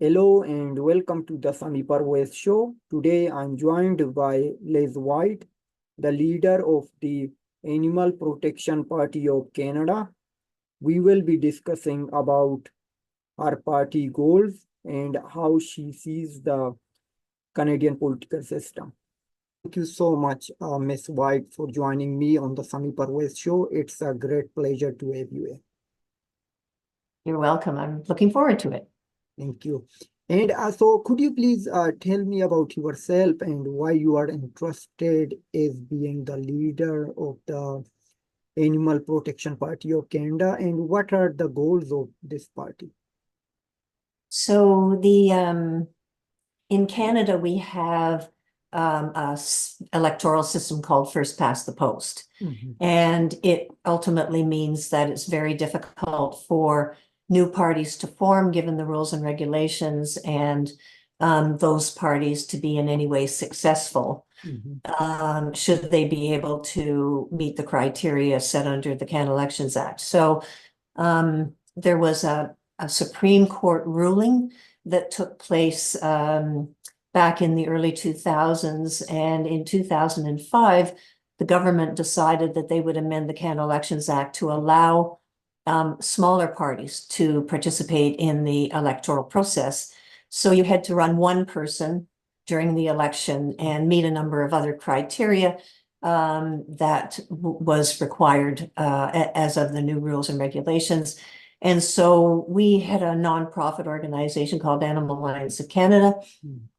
Hello and welcome to the Sami Parvez show. Today I'm joined by Liz White, the leader of the Animal Protection Party of Canada. We will be discussing about her party goals and how she sees the Canadian political system. Thank you so much, Ms. White, for joining me on the Sami Parvez show. It's a great pleasure to have you here. You're welcome. I'm looking forward to it. Thank you. And so could you please tell me about yourself and why you are interested as being the leader of the Animal Protection Party of Canada, and what are the goals of this party? So in Canada, we have electoral system called first past the post. And it ultimately means that it's very difficult for new parties to form, given the rules and regulations, and those parties to be in any way successful, should they be able to meet the criteria set under the Canada Elections Act. So there was a Supreme Court ruling that took place back in the early 2000s, and in 2005, the government decided that they would amend the Canada Elections Act to allow smaller parties to participate in the electoral process. So you had to run one person during the election and meet a number of other criteria that was required as of the new rules and regulations. And so we had a nonprofit organization called Animal Alliance of Canada.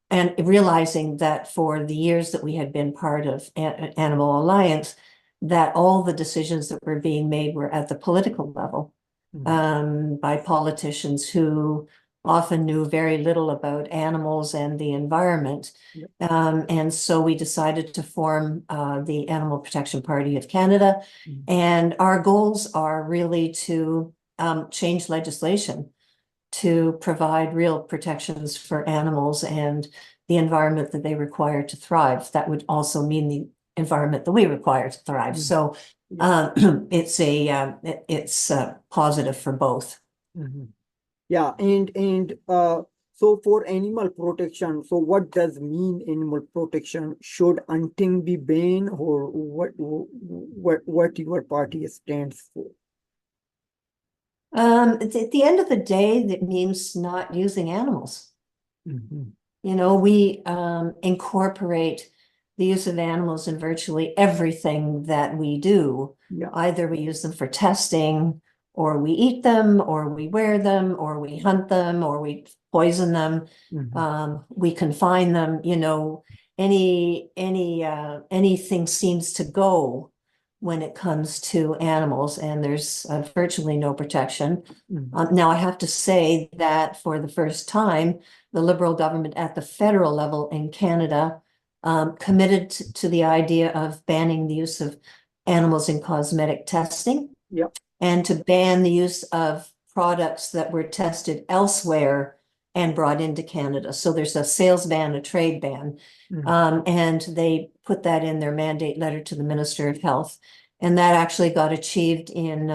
And realizing that for the years that we had been part of Animal Alliance, that all the decisions that were being made were at the political level by politicians who often knew very little about animals and the environment. And so we decided to form the Animal Protection Party of Canada. And our goals are really to change legislation to provide real protections for animals and the environment that they require to thrive. That would also mean the environment that we require to thrive. So it's positive for both. Yeah, and so for animal protection, so what does mean animal protection? Should hunting be banned, or what your party stands for? At the end of the day, that means not using animals. You know, we incorporate the use of animals in virtually everything that we do. Either we use them for testing, or we eat them, or we wear them, or we hunt them, or we poison them. We confine them. You know, anything seems to go when it comes to animals, and there's virtually no protection. Now, I have to say that for the first time, the Liberal government at the federal level in Canada committed to the idea of banning the use of animals in cosmetic testing, and to ban the use of products that were tested elsewhere and brought into Canada. So there's a sales ban, a trade ban, and they put that in their mandate letter to the Minister of Health. And that actually got achieved in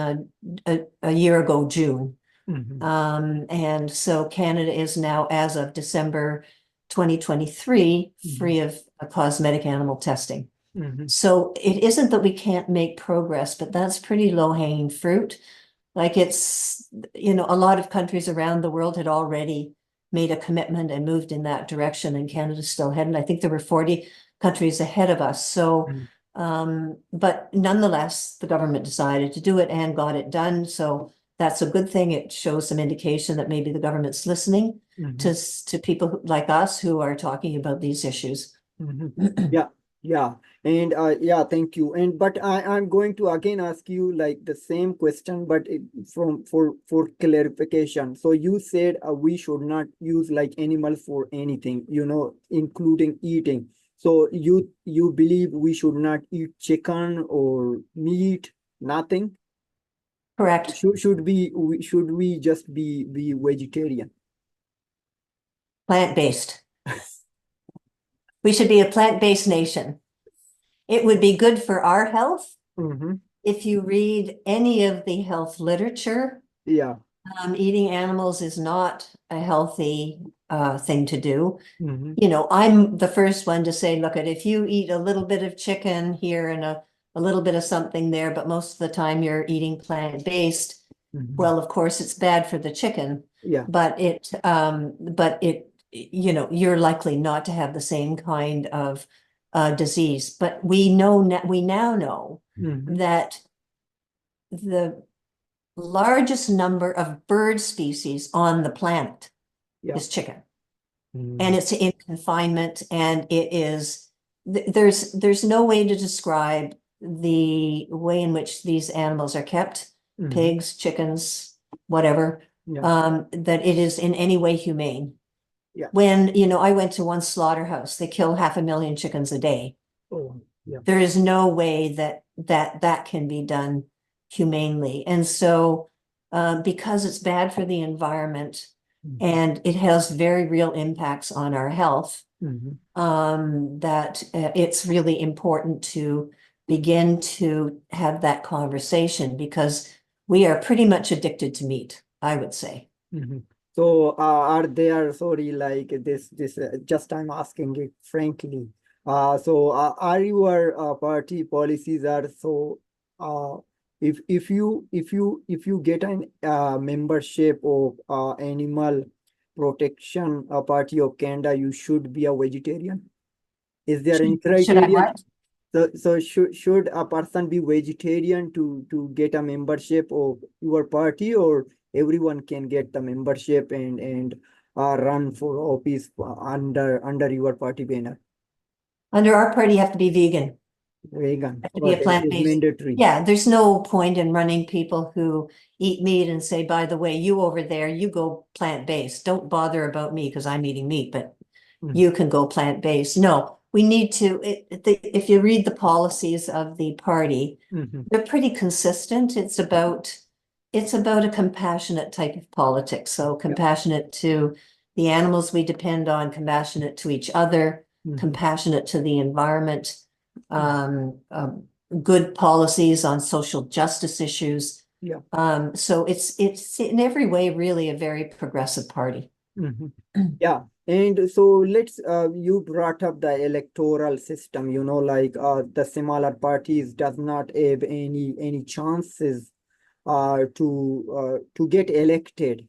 a year ago, June. And so Canada is now, as of December 2023, free of cosmetic animal testing. So it isn't that we can't make progress, but that's pretty low-hanging fruit. Like, it's, you know, a lot of countries around the world had already made a commitment and moved in that direction, and Canada's still ahead. And I think there were 40 countries ahead of us. So, but nonetheless, the government decided to do it and got it done. So that's a good thing. It shows some indication that maybe the government's listening to people like us who are talking about these issues. Yeah, and thank you. And but I'm going to again ask you like the same question, but for clarification. So you said we should not use like animals for anything, you know, including eating. So you believe we should not eat chicken or meat, nothing? Correct. Should we just be vegetarian? Plant-based. We should be a plant-based nation. It would be good for our health. If you read any of the health literature, eating animals is not a healthy thing to do. Mm-hmm. You know, I'm the first one to say, look, if you eat a little bit of chicken here and a little bit of something there, but most of the time you're eating plant-based, Mm-hmm. well, of course, it's bad for the chicken, Yeah. but you know, you're likely not to have the same kind of disease. But we now know Mm-hmm. that the largest number of bird species on the planet Yeah. is chicken. Mm-hmm. And it's in confinement, and it is there's no way to describe the way in which these animals are kept, Mm-hmm. pigs, chickens, whatever, Yeah. that it is in any way humane. Yeah. When, you know, I went to one slaughterhouse, they kill 500,000 chickens a day. Oh, yeah. There is no way that can be done humanely. And so, because it's bad for the environment Mm-hmm. and it has very real impacts on our health, Mm-hmm. that it's really important to begin to have that conversation, because we are pretty much addicted to meat, I would say. Mm-hmm. So, are there, sorry, like just I'm asking it frankly. Are your party policies are so, uh, if you get an membership of Animal Protection Party of Canada, you should be a vegetarian? Is there any Should I criteria? what? So should a person be vegetarian to get a membership of your party, or everyone can get the membership and run for office under your party banner? Under our party, you have to be vegan. Vegan, Have to be or a that is plant-based. mandatory. Yeah, there's no point in running people who eat meat and say, by the way, you over there, you go plant-based. Don't bother about me because I'm eating meat, but Mm. you can go plant-based. No, we need to, if you read the policies of the party, Mhm. they're pretty consistent. It's about a compassionate type of politics. So Yeah. compassionate to the animals we depend on, compassionate to each other, Mhm. compassionate to the environment, good policies on social justice issues. Yeah. So it's in every way really a very progressive party. Mhm. Yeah, and so you brought up the electoral system, like the smaller parties does not have any chances to get elected,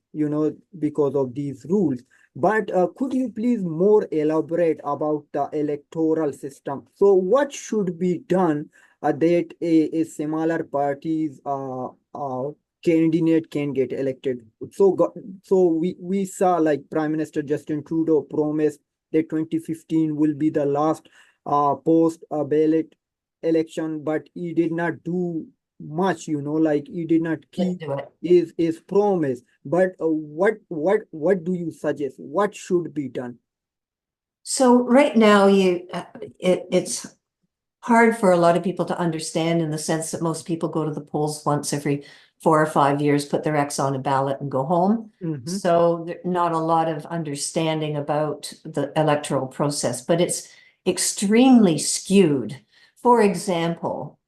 because of these rules. But could you please more elaborate about the electoral system? So what should be done that a smaller parties candidate can get elected? So we saw like Prime Minister Justin Trudeau promised that 2015 will be the last post ballot election, but he did not do much, like he did not keep Do it. his promise. But what do you suggest? What should be done? So right now, it's hard for a lot of people to understand, in the sense that most people go to the polls once every 4 or 5 years, put their X on a ballot and go home. Mm-hmm. So not a lot of understanding about the electoral process, but it's extremely skewed. For example,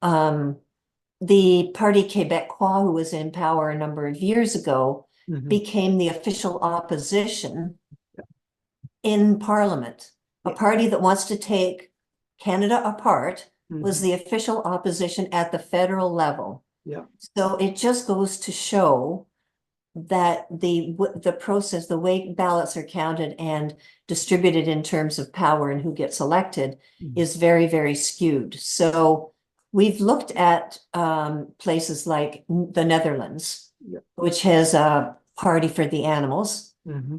the Parti Québécois, who was in power a number of years ago, Mm-hmm. became the official opposition in Parliament. A Yeah. party that wants to take Canada apart was Mm-hmm. the official opposition at the federal level. Yeah. So it just goes to show that the process, the way ballots are counted and distributed in terms of power and who gets elected, Mm-hmm. is very, very skewed. So we've looked at places like the Netherlands, Yeah. which has a party for the animals. Mm-hmm.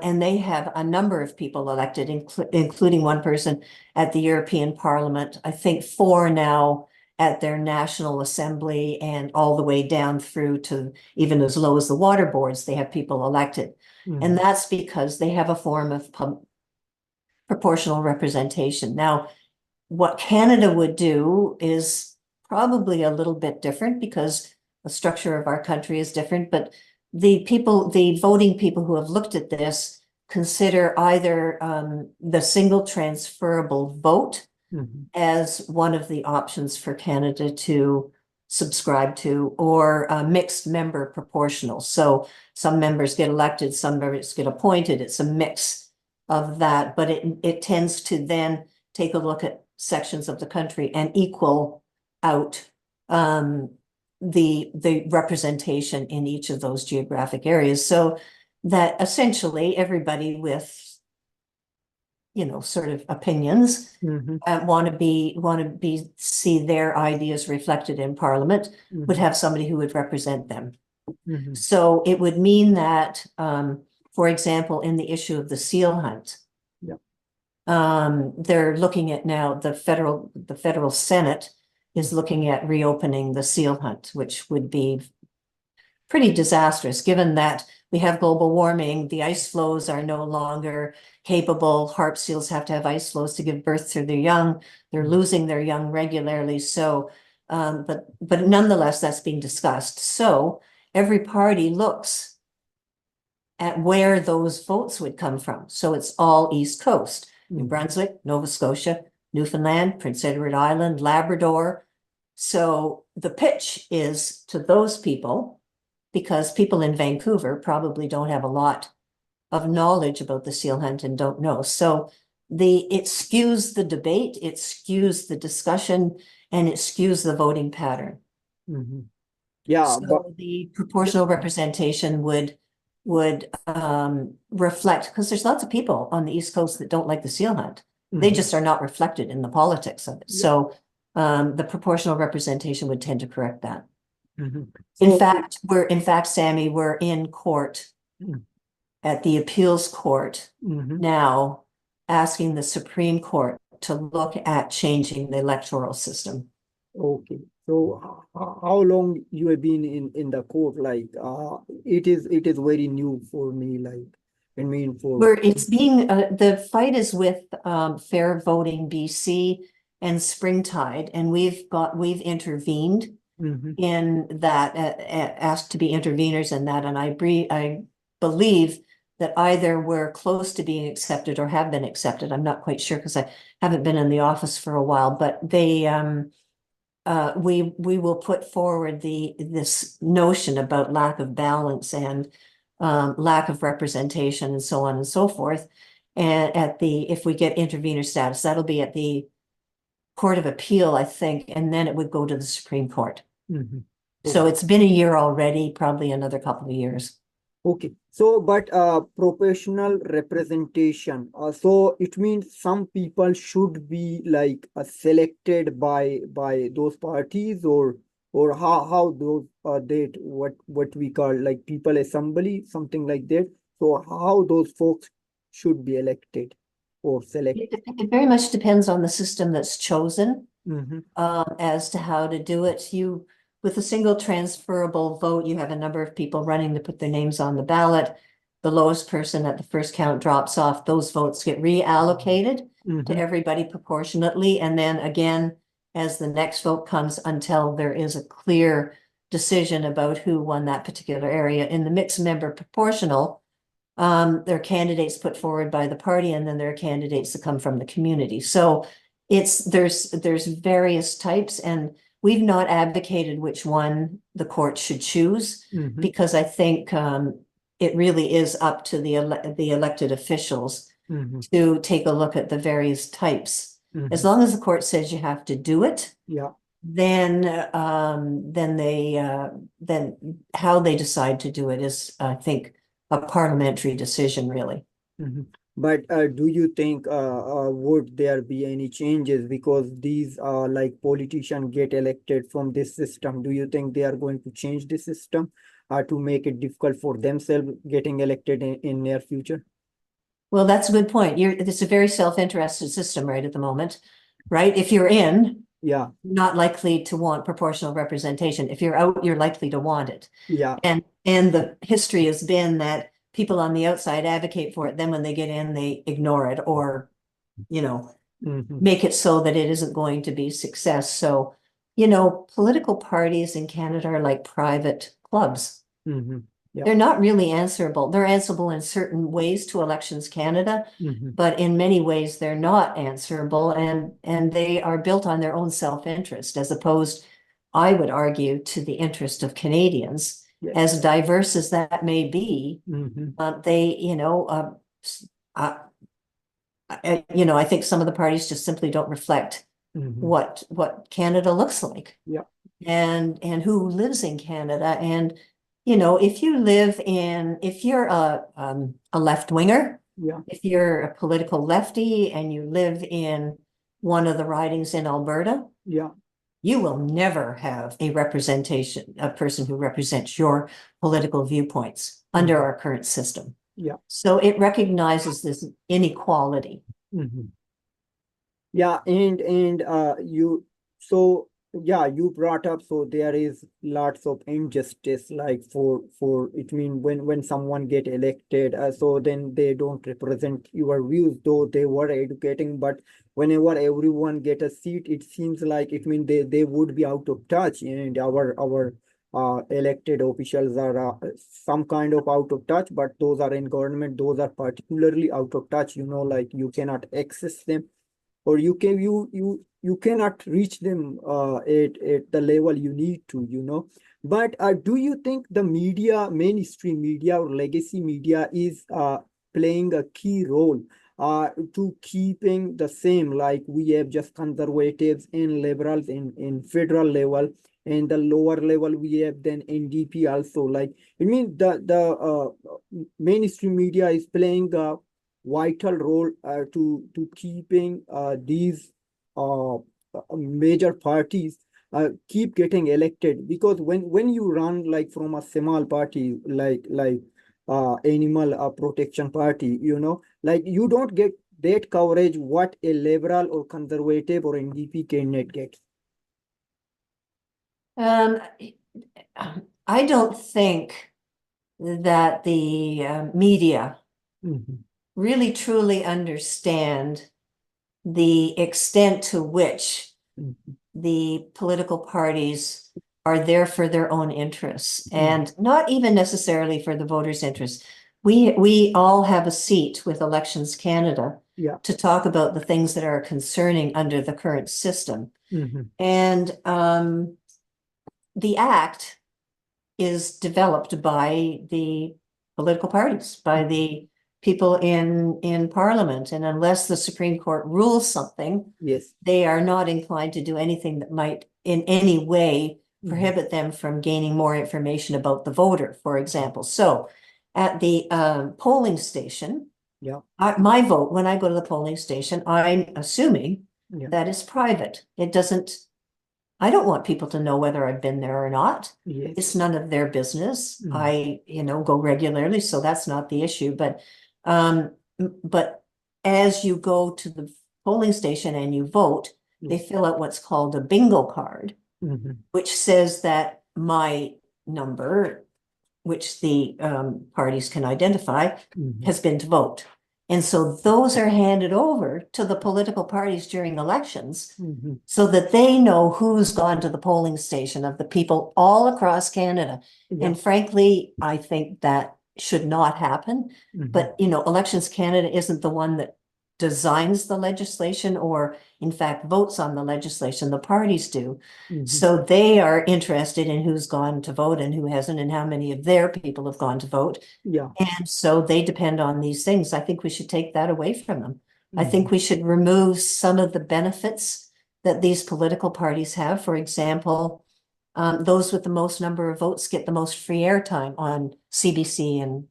And they have a number of people elected, including one person at the European Parliament, I think 4 now at their National Assembly, and all the way down through to even as low as the water boards, they have people elected. Mm-hmm. And that's because they have a form of proportional representation. Now, what Canada would do is probably a little bit different, because the structure of our country is different, but the voting people who have looked at this consider either the single transferable vote Mm-hmm. as one of the options for Canada to subscribe to, or mixed member proportional. So some members get elected, some members get appointed. It's a mix of that, but it tends to then take a look at sections of the country and equal out the representation in each of those geographic areas, so that essentially everybody with, sort of opinions want to be see their ideas reflected in Parliament, would have somebody who would represent them. So it would mean that, for example, in the issue of the seal hunt, they're looking at now the federal Senate is looking at reopening the seal hunt, which would be pretty disastrous, given that we have global warming, the ice flows are no longer capable. Harp seals have to have ice flows to give birth to their young. They're losing their young regularly. So, but nonetheless, that's being discussed. So every party looks at where those votes would come from. So it's all East Coast, New Brunswick, Nova Scotia, Newfoundland, Prince Edward Island, Labrador. So the pitch is to those people, because people in Vancouver probably don't have a lot of knowledge about the seal hunt and don't know. So it skews the debate, it skews the discussion, and it skews the voting pattern. Yeah, so the proportional representation would reflect, because there's lots of people on the East Coast that don't like the seal hunt. They just are not reflected in the politics of it. So the proportional representation would tend to correct that. In fact, Sami, we're in court at the appeals court now, asking the Supreme Court to look at changing the electoral system. Okay. So how long you have been in the court? Like it is very new for me. Like I mean It's being the fight is with Fair Voting BC and Springtide, and we've intervened in that, asked to be interveners in that, and I believe that either we're close to being accepted or have been accepted. I'm not quite sure because I haven't been in the office for a while, but they we will put forward this notion about lack of balance and lack of representation and so on and so forth. And if we get intervener status, that'll be at the Court of Appeal, I think, and then it would go to the Supreme Court. So it's been a year already, probably another couple of years. Okay, so but proportional representation. So it means some people should be like selected by those parties, or how those that what we call like people assembly, something like that. So how those folks should be elected or selected? It very much depends on the system that's chosen as to how to do it. With a single transferable vote, you have a number of people running to put their names on the ballot. The lowest person at the first count drops off. Those votes get reallocated to everybody proportionately. And then again, as the next vote comes, until there is a clear decision about who won that particular area. In the mixed member proportional, there are candidates put forward by the party, and then there are candidates that come from the community. So there's various types, and we've not advocated which one the court should choose, because I think it really is up to the elected officials to take a look at the various types. As long as the court says you have to do it, then how they decide to do it is, I think, a parliamentary decision, really. But do you think would there be any changes, because these like politicians get elected from this system? Do you think they are going to change the system to make it difficult for themselves getting elected in near future? Well, that's a good point. It's a very self-interested system right at the moment, right? If you're in, not likely to want proportional representation. If you're out, you're likely to want it. And the history has been that people on the outside advocate for it. Then when they get in, they ignore it, or, make it so that it isn't going to be success. So, political parties in Canada are like private clubs. They're not really answerable. They're answerable in certain ways to Elections Canada, but in many ways they're not answerable, and they are built on their own self-interest, as opposed I would argue, to the interest of Canadians, Yes. as diverse as that may be. They, I think some of the parties just simply don't reflect what Canada looks like. Yeah. And who lives in Canada. And, if you're a left-winger, Yeah. if you're a political lefty and you live in one of the ridings in Alberta, Yeah. you will never have a person who represents your political viewpoints under our current system. Yeah. So it recognizes this inequality. Yeah, and you brought up, so there is lots of injustice, like for it mean when someone get elected, so then they don't represent your views, though they were educating, but whenever everyone get a seat, it seems like it mean they would be out of touch, and our elected officials are some kind of out of touch, but those are in government, those are particularly out of touch, like you cannot access them, or you cannot reach them at the level you need to. But do you think the media, mainstream media or legacy media, is playing a key role to keeping the same, like we have just conservatives and liberals in federal level, and the lower level we have then NDP also, like it means the mainstream media is playing a vital role to keeping these major parties keep getting elected, because when you run like from a small party like animal protection party, like you don't get that coverage what a liberal or conservative or NDP candidate gets. I don't think that the media really truly understand the extent to which the political parties are there for their own interests and not even necessarily for the voters' interests. We all have a seat with Elections Canada to talk about the things that are concerning under the current system. And the act is developed by the political parties, by the people in Parliament. And unless the Supreme Court rules something, they are not inclined to do anything that might in any way prohibit them from gaining more information about the voter, for example. So at the polling station, my vote, when I go to the polling station, I'm assuming that it's private. I don't want people to know whether I've been there or not. It's none of their business. I, go regularly, so that's not the issue. But as you go to the polling station and you vote, they fill out what's called a bingo card, which says that my number, which the parties can identify, has been to vote. And so those are handed over to the political parties during elections so that they know who's gone to the polling station of the people all across Canada. And frankly, I think that should not happen. But, Elections Canada isn't the one that designs the legislation or in fact votes on the legislation. The parties do. So they are interested in who's gone to vote and who hasn't and how many of their people have gone to vote. And so they depend on these things. I think we should take that away from them. I think we should remove some of the benefits that these political parties have. For example, those with the most number of votes get the most free airtime on CBC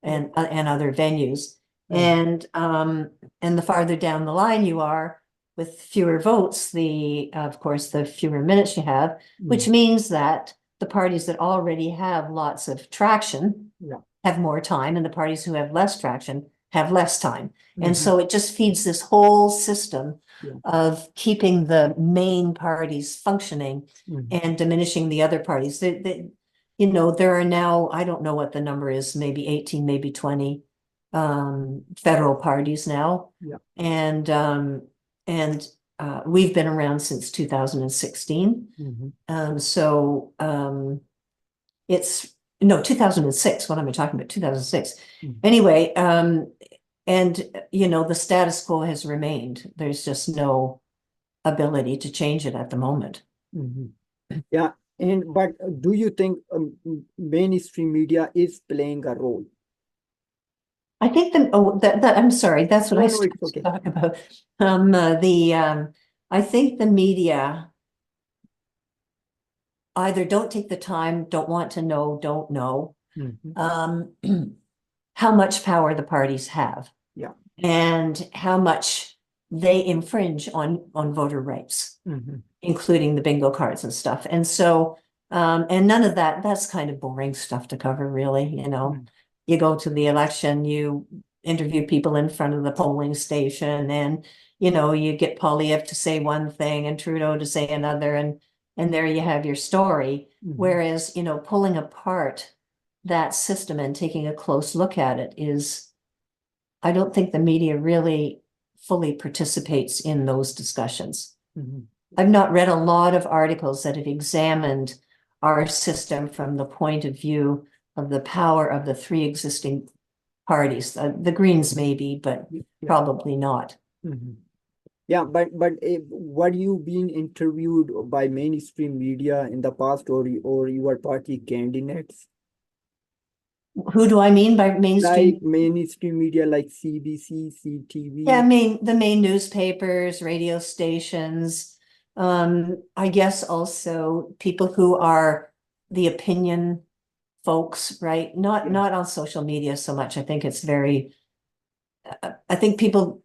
and other venues. And the farther down the line you are with fewer votes, of course, the fewer minutes you have, which means that the parties that already have lots of traction have more time, and the parties who have less traction have less time. And so it just feeds this whole system of keeping the main parties functioning and diminishing the other parties. There are now, I don't know what the number is, maybe 18, maybe 20 federal parties now. And we've been around since 2016. It's 2006. What am I talking about? 2006. Anyway, the status quo has remained. There's just no ability to change it at the moment. Yeah, and but do you think mainstream media is playing a role? I think I'm sorry, that's what No, I no, it's started to okay. talk about. I think the media either don't take the time, don't want to know, don't know Mhm. um, how much power the parties have Yeah. and how much they infringe on voter rights, Mhm. including the bingo cards and stuff. And so, and none of that's kind of boring stuff to cover, really. Mhm. You go to the election, you interview people in front of the polling station, and you get Polyev to say one thing and Trudeau to say another, and there you have your story. Mhm. Whereas, pulling apart that system and taking a close look at it is, I don't think the media really fully participates in those discussions. Mhm. I've not read a lot of articles that have examined our system from the point of view of the power of the three existing parties. The Greens maybe, but Yeah. probably not. Mhm. Yeah, but what you been interviewed by mainstream media in the past, or your party candidates? Who do I mean by Like mainstream? mainstream media like CBC, Yeah, CTV. the main newspapers, radio stations. I guess also people who are the opinion folks, right? Not Yeah. not on social media so much. I think it's very. I think people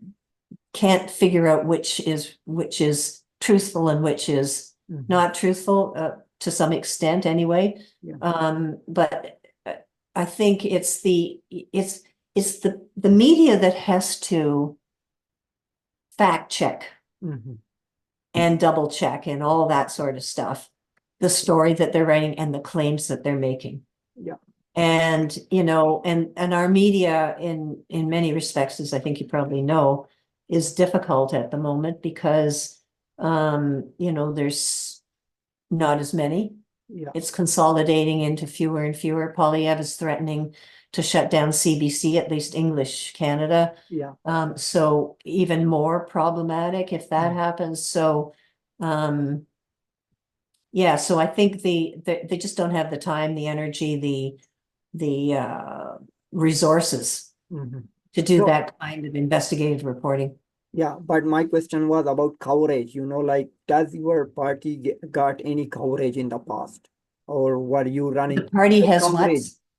can't figure out which is truthful and which is Mhm. not truthful, to some extent anyway. Yeah. But I think it's the media that has to fact check Mhm. and double check and all that sort of stuff, the story that they're writing and the claims that they're making. Yeah. And and our media in many respects, as I think you probably know, is difficult at the moment because there's not as many. Yeah. It's consolidating into fewer and fewer. Polyev is threatening to shut down CBC, at least English Canada. Yeah. So even more problematic if that Mm. happens. So yeah, so I think they just don't have the time, the energy, the resources Mhm. to do So that kind of investigative reporting. yeah, but my question was about coverage. Like, does your party got any coverage in the past, or were you The running party like has what?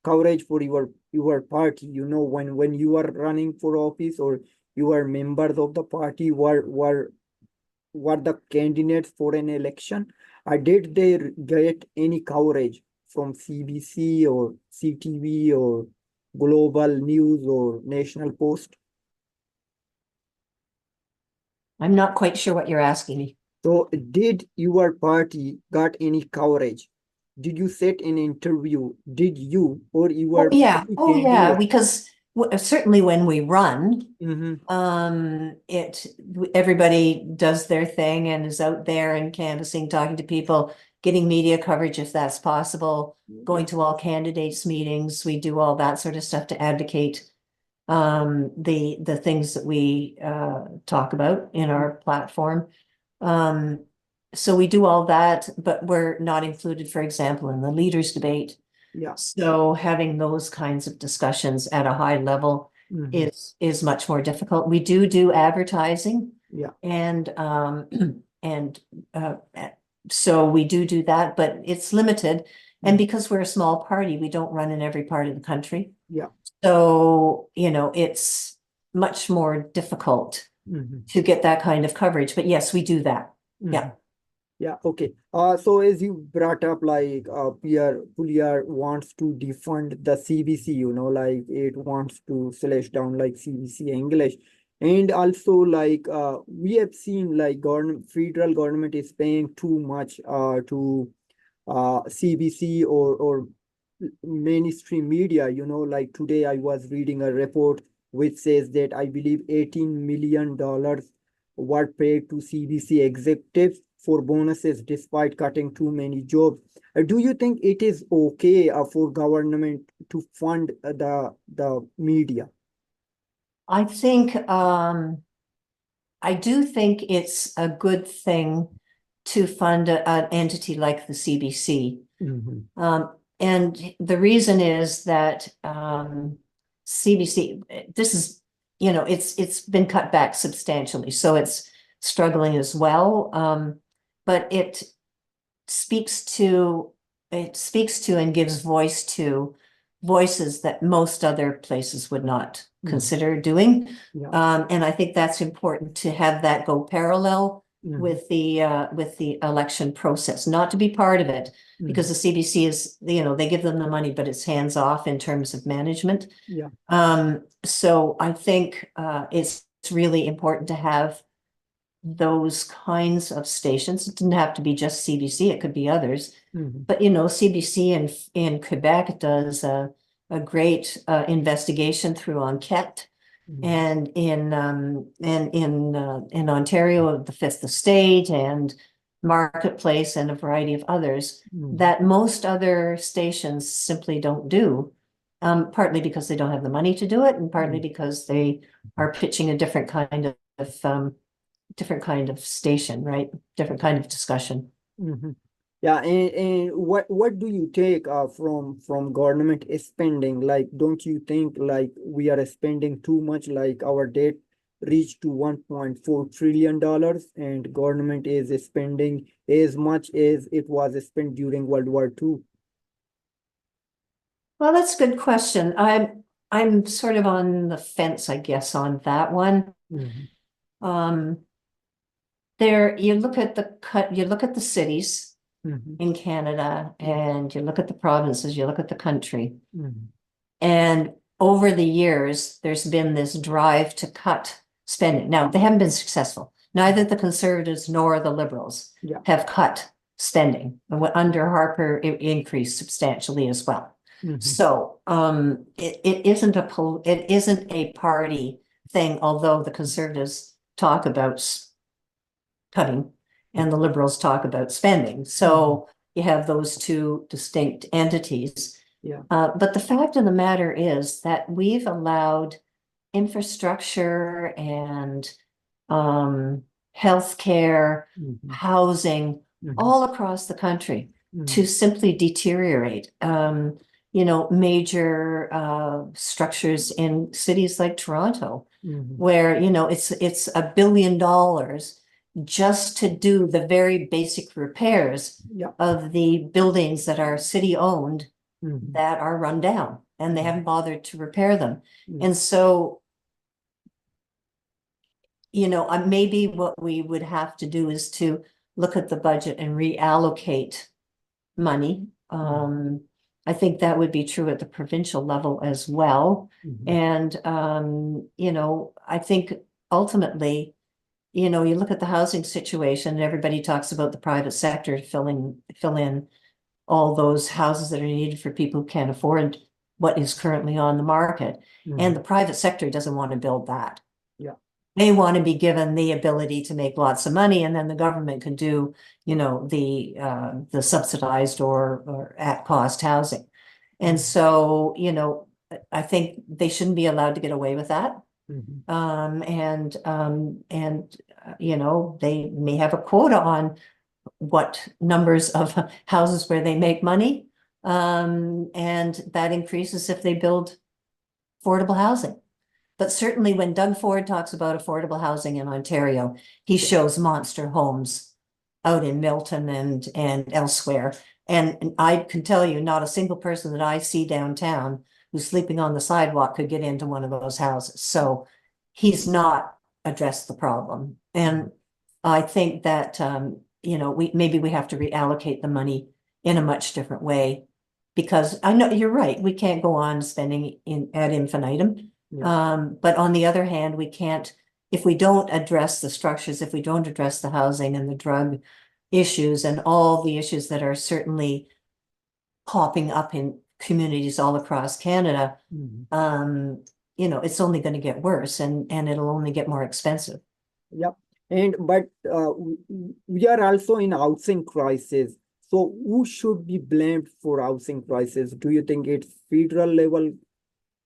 coverage for your party? When you are running for office or you are members of the party, were the candidates for an election? Did they get any coverage from CBC or CTV or Global News or National Post? I'm not quite sure what you're asking me. So did your party got any coverage? Did you set an interview? Did you or Oh your yeah, party oh yeah, candidate? because certainly when we run, Mm-hmm. it everybody does their thing and is out there and canvassing, talking to people, getting media coverage if that's possible, Yeah. going to all candidates meetings. We do all that sort of stuff to advocate the things that we talk about in our platform. Um, so we do all that, but we're not included, for example, in the leaders debate. Yeah. So having those kinds of discussions at a high level Mm-hmm. is much more difficult. We do advertising Yeah. and and uh, so we do that, but it's limited. And Mm-hmm. because we're a small party, we don't run in every part of the country. Yeah. So, it's much more difficult Mm-hmm. to get that kind of coverage. But yes, we do that. Mm-hmm. Yeah. Yeah, okay. So as you brought up, like Pierre Pouliot wants to defund the CBC, like it wants to slash down like CBC English. And also like we have seen like government federal government is paying too much to CBC or mainstream media, like today I was reading a report which says that I believe $18 million were paid to CBC executives for bonuses despite cutting too many jobs. Do you think it is okay for government to fund the media? I think I do think it's a good thing to fund an entity like the CBC. Mhm. And the reason is that CBC, this is, it's been cut back substantially, so it's struggling as well. But it speaks to and gives voice to voices that most other places would not consider doing. Yeah. And I think that's important to have that go parallel Mhm. with the election process, not to be part of it, because the CBC is, they give them the money, but it's hands off in terms of management. Yeah. So I think it's really important to have those kinds of stations. It didn't have to be just CBC, it could be others. Mhm. But CBC in Quebec does a great investigation through enquête. Mhm. And in Ontario, the Fifth Estate and Marketplace and a variety of others Mhm. that most other stations simply don't do. Partly because they don't have the money to do it, and partly because they are pitching a different kind of station, right? Different kind of discussion. Mhm. Yeah, and what do you take from government spending? Like, don't you think like we are spending too much? Like our debt reached to $1.4 trillion, and government is spending as much as it was spent during World War II. Well, that's a good question. I'm sort of on the fence, I guess, on that one. Mhm. Um, you look at the cities Mhm. in Canada, Yeah. and you look at the provinces, you look at the country. Mhm. And over the years, there's been this drive to cut spending. Now, they haven't been successful. Neither the Conservatives nor the Liberals Yeah. have cut spending. Under Harper, it increased substantially as well. Mhm. So it isn't a party thing, although the Conservatives talk about cutting and the Liberals talk about spending. So you have those two distinct entities. Yeah. But the fact of the matter is that we've allowed infrastructure and healthcare, Mhm. housing Mhm. all across the country to Mhm. simply deteriorate. Major structures in cities like Toronto, Mhm. where it's $1 billion just to do the very basic repairs Yeah. of the buildings that are city owned Mhm. that are run down, and they haven't bothered to repair them. Mhm. And so, maybe what we would have to do is to look at the budget and reallocate money. I think that would be true at the provincial level as well. Mhm. And, I think ultimately, you look at the housing situation, and everybody talks about the private sector to fill in all those houses that are needed for people who can't afford what is currently on the market. And the private sector doesn't want to build that. Yeah. They want to be given the ability to make lots of money, and then the government can do, the subsidized or at cost housing. And so, I think they shouldn't be allowed to get away with that. Mhm. They may have a quota on what numbers of houses where they make money. And that increases if they build affordable housing. But certainly when Doug Ford talks about affordable housing in Ontario, he shows monster homes out in Milton and elsewhere. And I can tell you, not a single person that I see downtown who's sleeping on the sidewalk could get into one of those houses. So he's not addressed the problem. And I think that, we have to reallocate the money in a much different way. Because I know you're right, we can't go on spending ad infinitum. Yeah. But on the other hand, we can't, if we don't address the structures, if we don't address the housing and the drug issues and all the issues that are certainly popping up in communities all across Canada, Mhm. it's only going to get worse, and it'll only get more expensive. Yeah, but we are also in housing crisis. So who should be blamed for housing crisis? Do you think it's federal level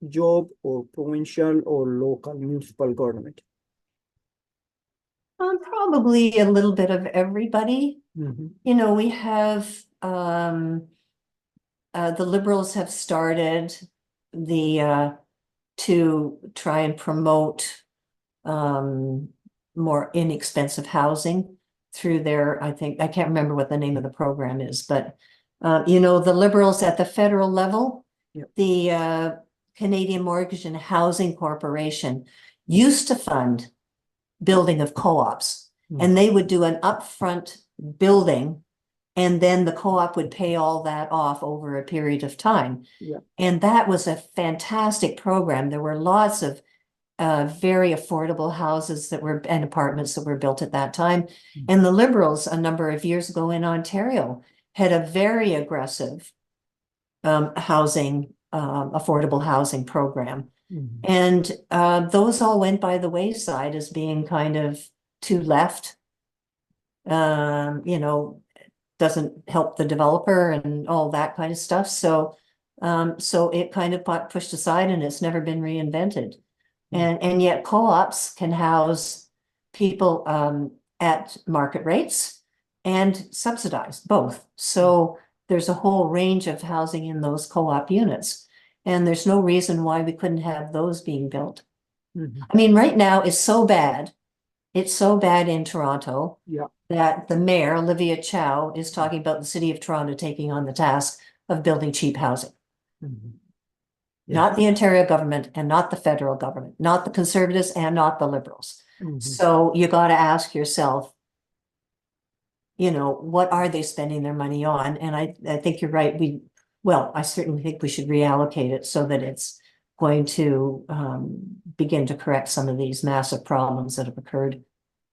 job or provincial or local municipal government? Probably a little bit of everybody. Mhm. You know, we have, the Liberals have started to try and promote, more inexpensive housing through their, I can't remember what the name of the program is, but, you know, the Liberals at the federal level, Yep. the, Canadian Mortgage and Housing Corporation used to fund building of co-ops, and they would do an upfront building, and then the co-op would pay all that off over a period of time. Yeah. And that was a fantastic program. There were lots of very affordable houses and apartments that were built at that time. And the Liberals, a number of years ago in Ontario, had a very aggressive affordable housing program. Mhm. And those all went by the wayside as being kind of too left. You know, doesn't help the developer and all that kind of stuff. So it kind of got pushed aside and it's never been reinvented. And yet co-ops can house people at market rates and subsidized both. So there's a whole range of housing in those co-op units. And there's no reason why we couldn't have those being built. Mhm. I mean, right now it's so bad. It's so bad in Toronto Yeah. that the mayor, Olivia Chow, is talking about the city of Toronto taking on the task of building cheap housing. Mhm. Yeah. Not the Ontario government and not the federal government, not the Conservatives and not the Liberals. Mhm. So you got to ask yourself, you know, what are they spending their money on? And I think you're right. I certainly think we should reallocate it so that it's going to begin to correct some of these massive problems that have occurred.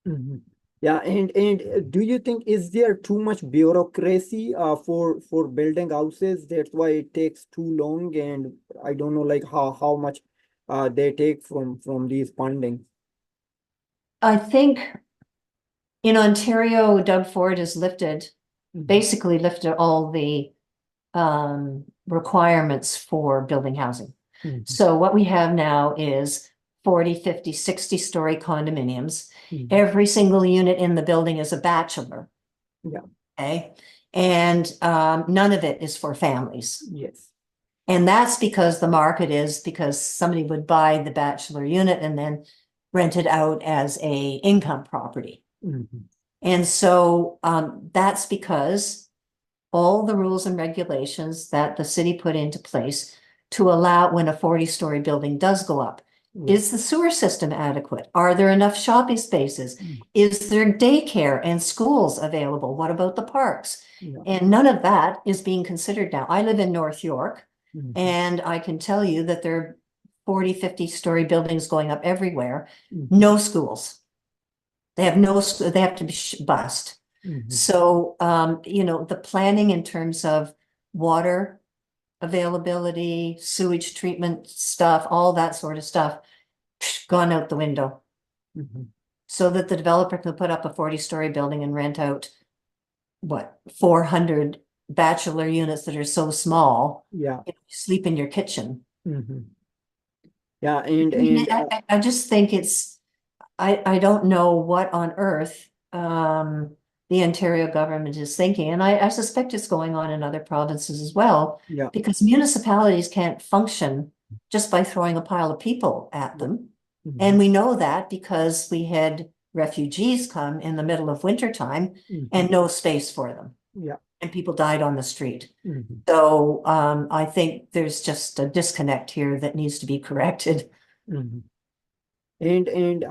Mhm. Yeah, and do you think is there too much bureaucracy for building houses? That's why it takes too long, and I don't know like how much they take from these funding. I think in Ontario, Doug Ford has Mhm. basically lifted all the requirements for building housing. Mhm. So what we have now is 40, 50, 60-story condominiums. Mhm. Every single unit in the building is a bachelor, Yeah. okay? And none of it is for families. Yes. And that's because somebody would buy the bachelor unit and then rent it out as a income property. Mhm. And so that's because all the rules and regulations that the city put into place to allow when a 40-story building does go up. Yeah. Is the sewer system adequate? Are there enough shopping spaces? Mm. Is there daycare and schools available? What about the parks? Yeah. And none of that is being considered now. I live in North York, Mhm. and I can tell you that there are 40, 50-story buildings going up everywhere. Mhm. No schools. They have they have to be bused. Mhm. So, you know, the planning in terms of water availability, sewage treatment stuff, all that sort of stuff, gone out the window. Mhm. So that the developer can put up a 40-story building and rent out, 400 bachelor units that are so small, Yeah. you sleep in your kitchen. Mhm. Yeah, I mean, I just think I don't know what on earth the Ontario government is thinking. And I suspect it's going on in other provinces as well, yeah. because municipalities can't function just by throwing a pile of people at Yeah. them. And Mhm. we know that because we had refugees come in the middle of wintertime Mhm. and no space for them. Yeah. And people died on the street. Mhm. So I think there's just a disconnect here that needs to be corrected. Mhm. And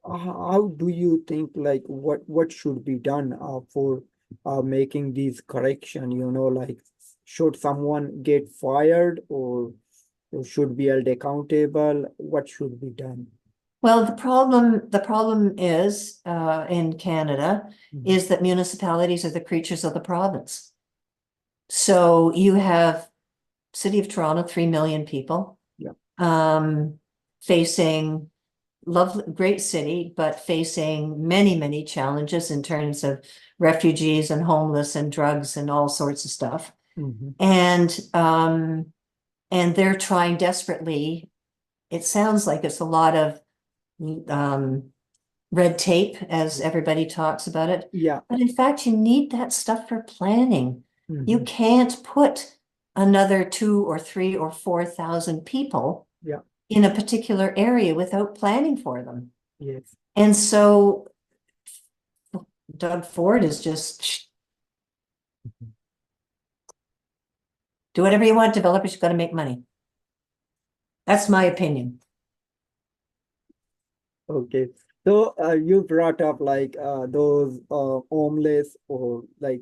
how do you think like what should be done for making these correction? Like should someone get fired or should be held accountable? What should be done? Well, the problem is in Canada Mhm. is that municipalities are the creatures of the province. So you have City of Toronto, 3 million people, Yeah. facing great city, but facing many, many challenges in terms of refugees and homeless and drugs and all sorts of stuff. Mhm. And they're trying desperately. It sounds like it's a lot of um, red tape, as everybody talks about it. Yeah. But in fact, you need that stuff for planning. You Mhm. can't put another 2 or 3 or 4,000 people Yeah. in a particular area without planning for them. Yes. And so Doug Ford is just do whatever you want. Developers got to make money. That's my opinion. Okay. So you brought up like those homeless or like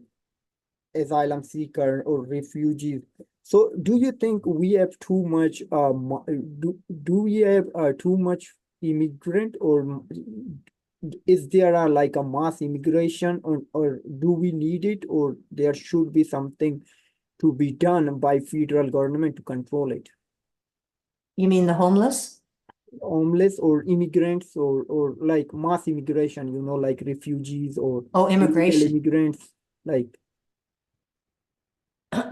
asylum seeker or refugees. So do you think we have too much do we have too much immigrant or is there like a mass immigration or do we need it or there should be something to be done by federal government to control it? You mean the homeless? Homeless or immigrants or like mass immigration, like refugees or Oh, illegal immigration. immigrants, like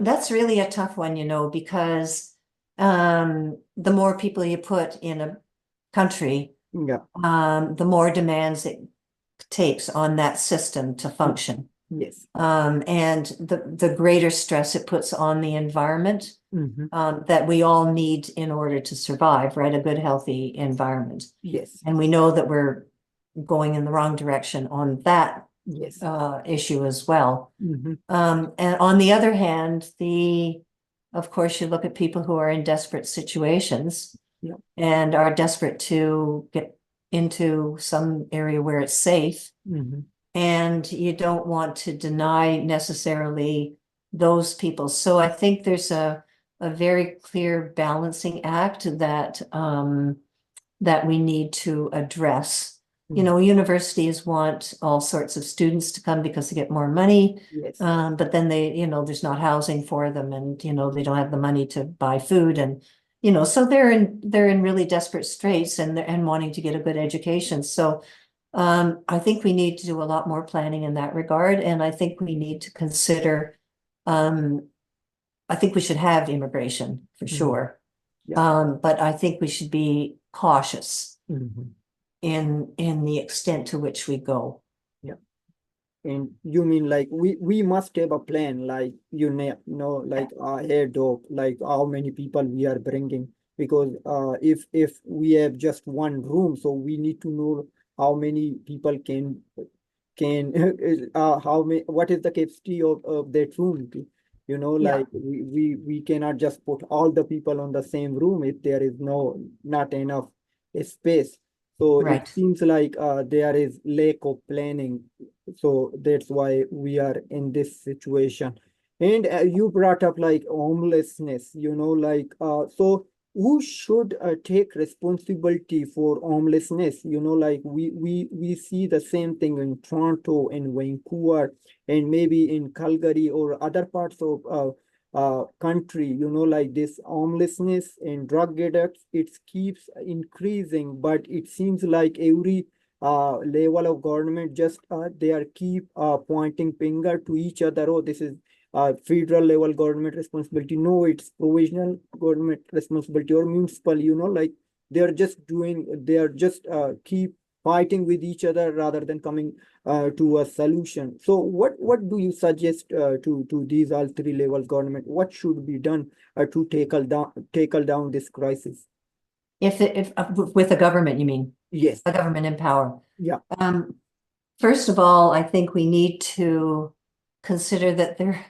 That's really a tough one, because the more people you put in a country, yeah. the more demands it takes on that system to function. Yes. And the greater stress it puts on the environment Mm-hmm. that we all need in order to survive, right? A good, healthy environment. Yes. And we know that we're going in the wrong direction on that Yes. issue as well. Mm-hmm. And on the other hand, of course, you look at people who are in desperate situations Yeah. and are desperate to get into some area where it's safe. Mm-hmm. And you don't want to deny necessarily those people. So I think there's a very clear balancing act that we need to address. Universities want all sorts of students to come because they get more money. Yes. But then there's not housing for them and, they don't have the money to buy food and, so they're in really desperate straits and wanting to get a good education. So I think we need to do a lot more planning in that regard. And I think we need to consider, I think we should have immigration for sure. Yeah. But I think we should be cautious Mm-hmm. in the extent to which we go. Yeah. And you mean like we must have a plan, like like ahead of like how many people we are bringing, because if we have just one room, so we need to know how many people can how many what is the capacity of that room. Yeah. Like we cannot just put all the people on the same room if there is not enough space. So it Right. seems like there is lack of planning, so that's why we are in this situation. And you brought up like homelessness, like so who should take responsibility for homelessness? Like we see the same thing in Toronto and Vancouver and maybe in Calgary or other parts of country, like this homelessness and drug addicts, it keeps increasing, but it seems like every level of government just they are keep pointing finger to each other. Oh, this is federal level government responsibility. No, it's provisional government responsibility or municipal. Like they are just keep fighting with each other rather than coming to a solution. So what do you suggest to these all three levels government? What should be done to tackle down this crisis? If with the government, you mean Yes. a government in power? Yeah. First of all, I think we need to consider that they're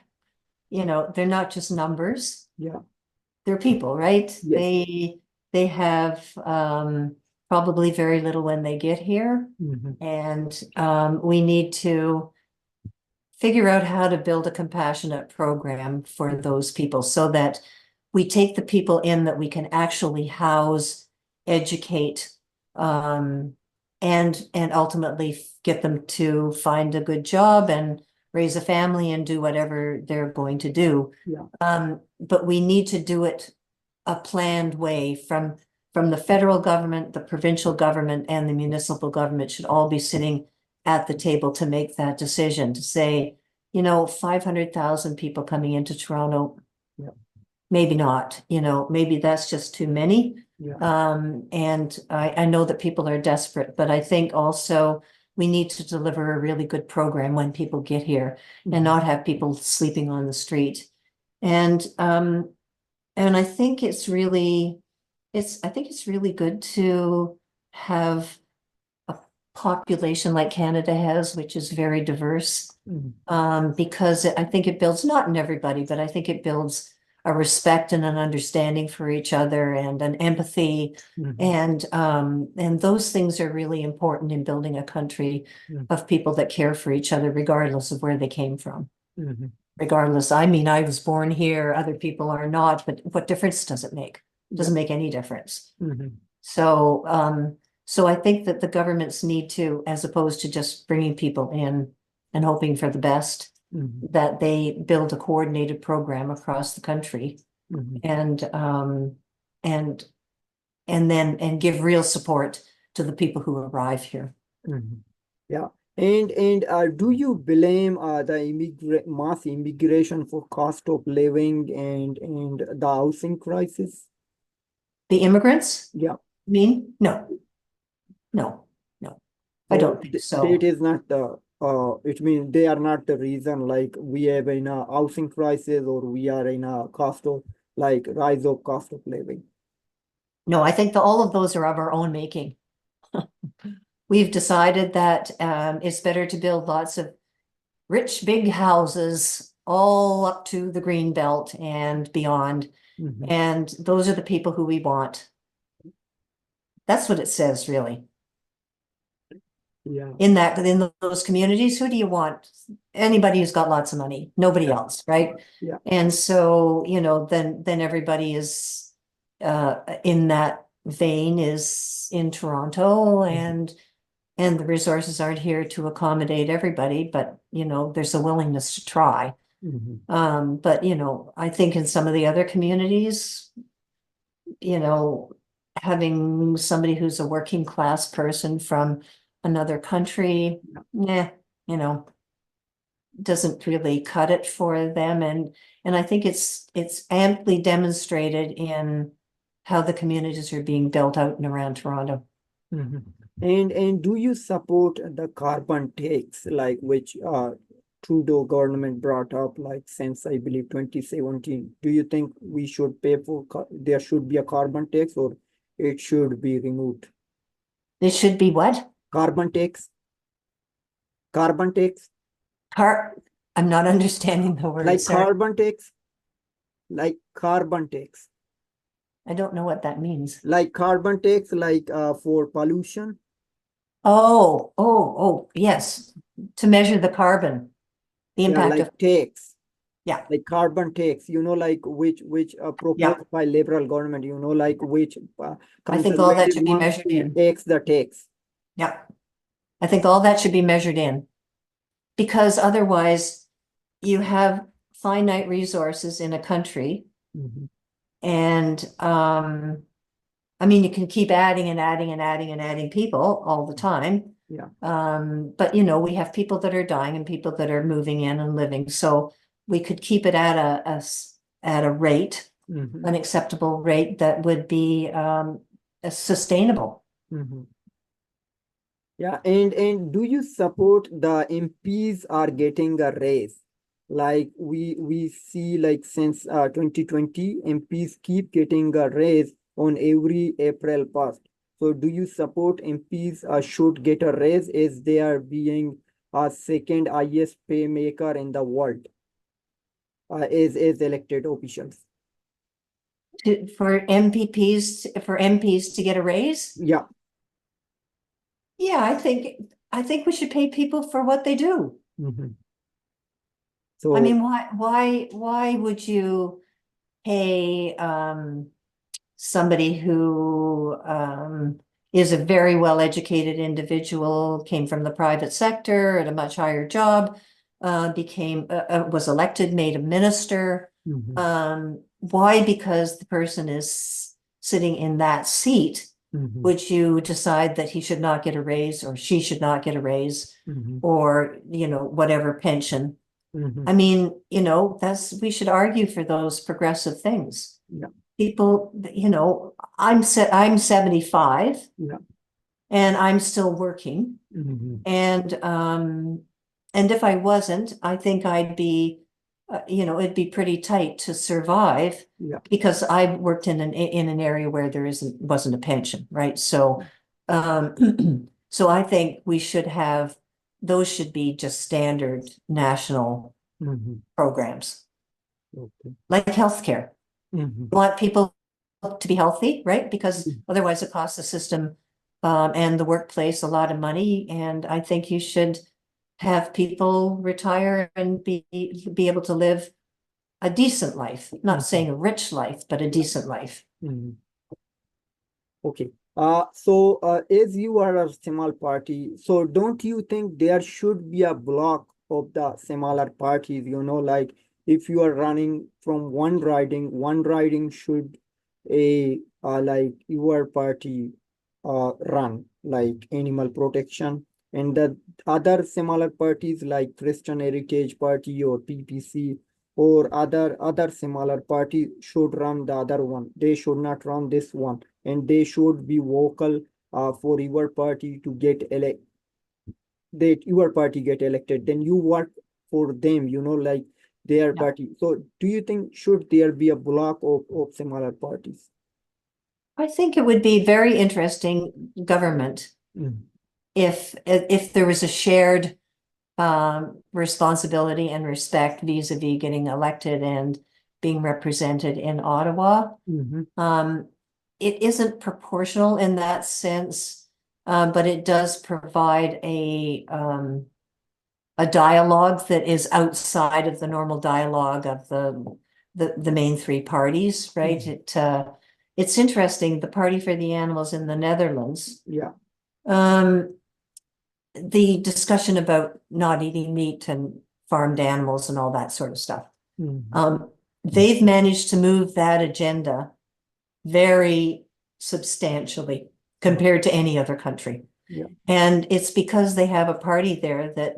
not just numbers. Yeah. They're people, right? Yes. They have probably very little when they get here. Mm-hmm. And we need to figure out how to build a compassionate program for those people so that we take the people in that we can actually house, educate, and ultimately get them to find a good job and raise a family and do whatever they're going to do. Yeah. But we need to do it a planned way from the federal government, the provincial government, and the municipal government should all be sitting at the table to make that decision to say, 500,000 people coming into Toronto, Yeah. maybe not, maybe that's just too many. Yeah. And I know that people are desperate, but I think also we need to deliver a really good program when people get here and not have people sleeping on the street. And I think it's really good to have a population like Canada has, which is very diverse. Because I think it builds, not in everybody, but I think it builds a respect and an understanding for each other and an empathy. And those things are really important in building a country of people that care for each other, regardless of where they came from. Regardless, I mean, I was born here, other people are not, but what difference does it make? It doesn't make any difference. So, so I think that the governments need to, as opposed to just bringing people in and hoping for the best, that they build a coordinated program across the country and give real support to the people who arrive here. Yeah. And do you blame the mass immigration for cost of living and the housing crisis? The immigrants? Yeah. Mean? No. I don't think so. It is not the it means they are not the reason like we have in a housing crisis or we are in a cost of like rise of cost of living. No, I think all of those are of our own making. We've decided that it's better to build lots of rich, big houses all up to the green belt and beyond. And those are the people who we want. That's what it says, really. Yeah. In those communities, who do you want? Anybody who's got lots of money, nobody else, right? Yeah. And so, then everybody is in that vein is in Toronto, and the resources aren't here to accommodate everybody, but there's a willingness to try. But I think in some of the other communities, having somebody who's a working class person from another country, doesn't really cut it for them. And I think it's amply demonstrated in how the communities are being built out and around Toronto. And do you support the carbon tax like which Trudeau government brought up like since I believe 2017? Do you think we should pay for there should be a carbon tax or it should be removed? It should be what? Carbon tax? Carbon tax? I'm not understanding the word. Like Sorry. carbon tax? Like carbon tax. I don't know what that means. Like carbon tax, like for pollution. Oh, yes. To measure the carbon, the impact like of tax. Yeah. Like carbon tax, like which proposed by liberal government, like which I think all that should be wants measured to in. tax the tax. Yeah. I think all that should be measured in. Because otherwise you have finite resources in a country. And I mean, you can keep adding and adding and adding and adding people all the time. Yeah. But we have people that are dying and people that are moving in and living. So we could keep it at a rate, an acceptable rate that would be sustainable. Yeah, and do you support the MPs are getting a raise? Like we see like since 2020, MPs keep getting a raise on every April past. So do you support MPs should get a raise as they are being a second highest pay maker in the world as elected officials? For MPs to get a raise? Yeah. Yeah, I think we should pay people for what they do. So I mean, why would you pay somebody who is a very well-educated individual, came from the private sector at a much higher job, was elected, made a minister. Why? Because the person is sitting in that seat. Would you decide that he should not get a raise or she should not get a raise or, whatever pension? I mean, we should argue for those progressive things. Yeah. people, I'm 75 Yeah. and I'm still working. Mhm. And if I wasn't, I think I'd be, it'd be pretty tight to survive Yeah. because I worked in an area where there wasn't a pension, right? So, so I think we should have, those should be just standard national Mhm. programs, Okay. like healthcare. Mhm. Want people to be healthy, right? Because Mhm. otherwise it costs the system and the workplace a lot of money. And I think you should have people retire and be able to live a decent life. Not saying a rich life, but a Yeah. decent life. Mhm. Okay. So as you are a small party, so don't you think there should be a block of the smaller parties? Like if you are running from one riding should a like your party run like animal protection, and the other smaller parties like Christian Heritage Party or PPC or other smaller party should run the other one. They should not run this one, and they should be vocal for your party to get elect that your party get elected, then you work for them, like their Yeah. party. So do you think should there be a block of similar parties? I think it would be very interesting government Mm. if there was a shared responsibility and respect vis-a-vis getting elected and being represented in Ottawa. Mhm. Um, it isn't proportional in that sense, but it does provide a dialogue that is outside of the normal dialogue of the main three parties, right? Mhm. It's interesting. The Party for the Animals in the Netherlands, Yeah. um, the discussion about not eating meat and farmed animals and all that sort of stuff. Mhm. They've managed to move that agenda very substantially compared to any other country. Yeah. And it's because they have a party there that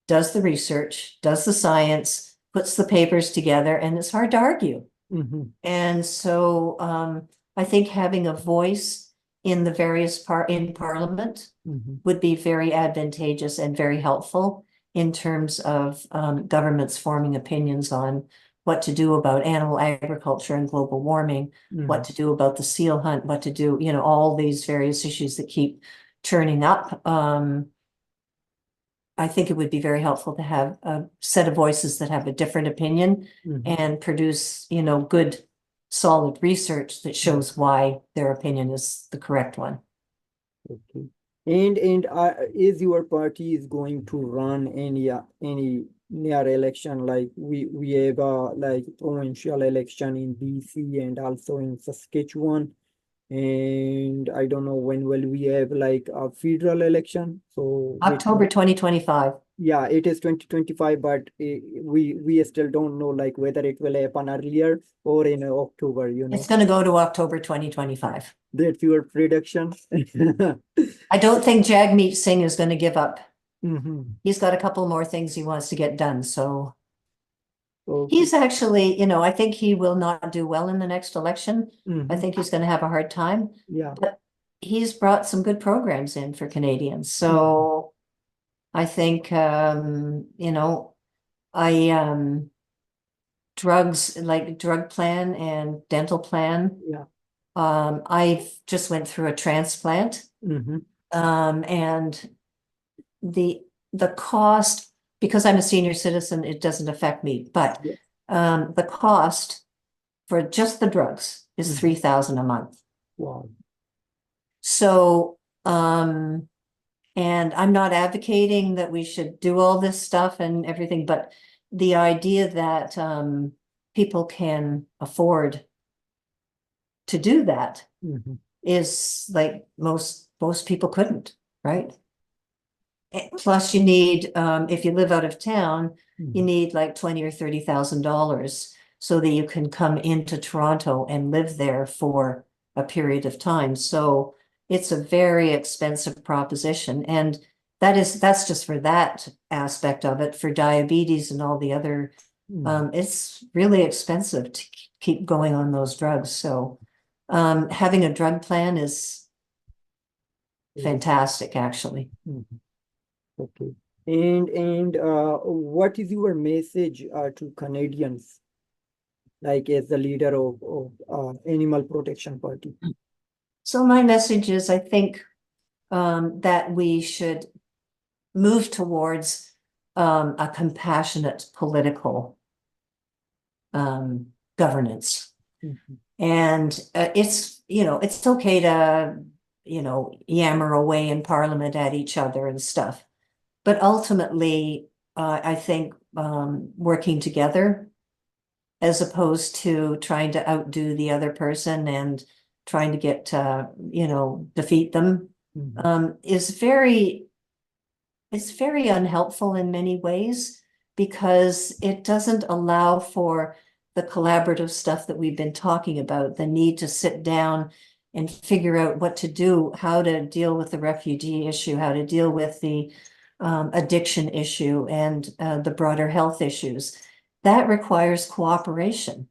does the research, does the science, puts the papers together, and it's hard to argue. Mhm. And so I think having a voice in the various in Parliament Mhm. would be very advantageous and very helpful in terms of governments forming opinions on what to do about animal agriculture and global warming, what Mhm. to do about the seal hunt, what to do, all these various issues that keep turning up. I think it would be very helpful to have a set of voices that have a different opinion Mhm. and produce, good, solid research that Mhm. shows why their opinion is the correct one. Okay. And is your party is going to run any near election, like we have a like provincial election in BC and also in Saskatchewan, and I don't know when will we have like a federal election. So October 2025. yeah, it is 2025, but we still don't know like whether it will happen earlier or in October. It's going to go to October 2025. That's your prediction. I don't think Jagmeet Singh is going to give up. Mhm. He's got a couple more things he wants to get done. So Okay. he's actually, I think he will not do well in the next election. I Mhm. think he's going to have a hard time, Yeah. but he's brought some good programs in for Canadians. Mhm. So I think, I, drugs like drug plan and dental plan. Yeah. I've just went through a transplant. Mhm. And the cost, because I'm a senior citizen, it doesn't affect me, but Yes. the cost for just the drugs is Mhm. 3,000 a month. Wow. So, and I'm not advocating that we should do all this stuff and everything, but the idea that people can afford to do that Mhm. is like most people couldn't, right? Plus you need, if you live out of town, you Mhm. need like 20 or $30,000 so that you can come into Toronto and live there for a period of time. So it's a very expensive proposition. And that's just for that aspect of it. For diabetes and all the other It's really expensive to keep going on those drugs. So having a drug plan is fantastic, actually. Okay. And what is your message to Canadians, like as the leader of Animal Protection Party? So my message is, I think that we should move towards a compassionate political governance. And it's okay to, yammer away in Parliament at each other and stuff. But ultimately, I think working together as opposed to trying to outdo the other person and trying to get defeat them it's very unhelpful in many ways because it doesn't allow for the collaborative stuff that we've been talking about, the need to sit down and figure out what to do, how to deal with the refugee issue, how to deal with the addiction issue and the broader health issues. That requires cooperation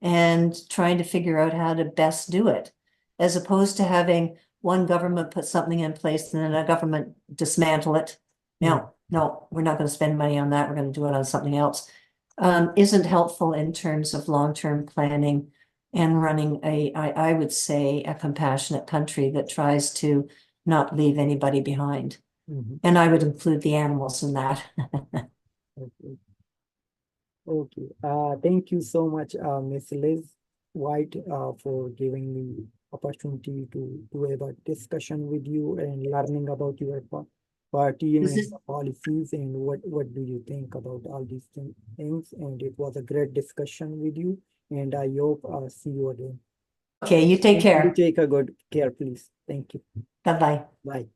and trying to figure out how to best do it, as opposed to having one government put something in place and then a government dismantle it. No, we're not going to spend money on that. We're going to do it on something else. Isn't helpful in terms of long-term planning and running I would say, a compassionate country that tries to not leave anybody behind. And I would include the animals in that. Okay. Thank you so much, Ms. Liz White, for giving me opportunity to have a discussion with you and learning about your party and the policies and what do you think about all these things. And it was a great discussion with you. And I hope see you again. Okay, you take care. You take a good care, please. Thank you. Bye-bye. Bye.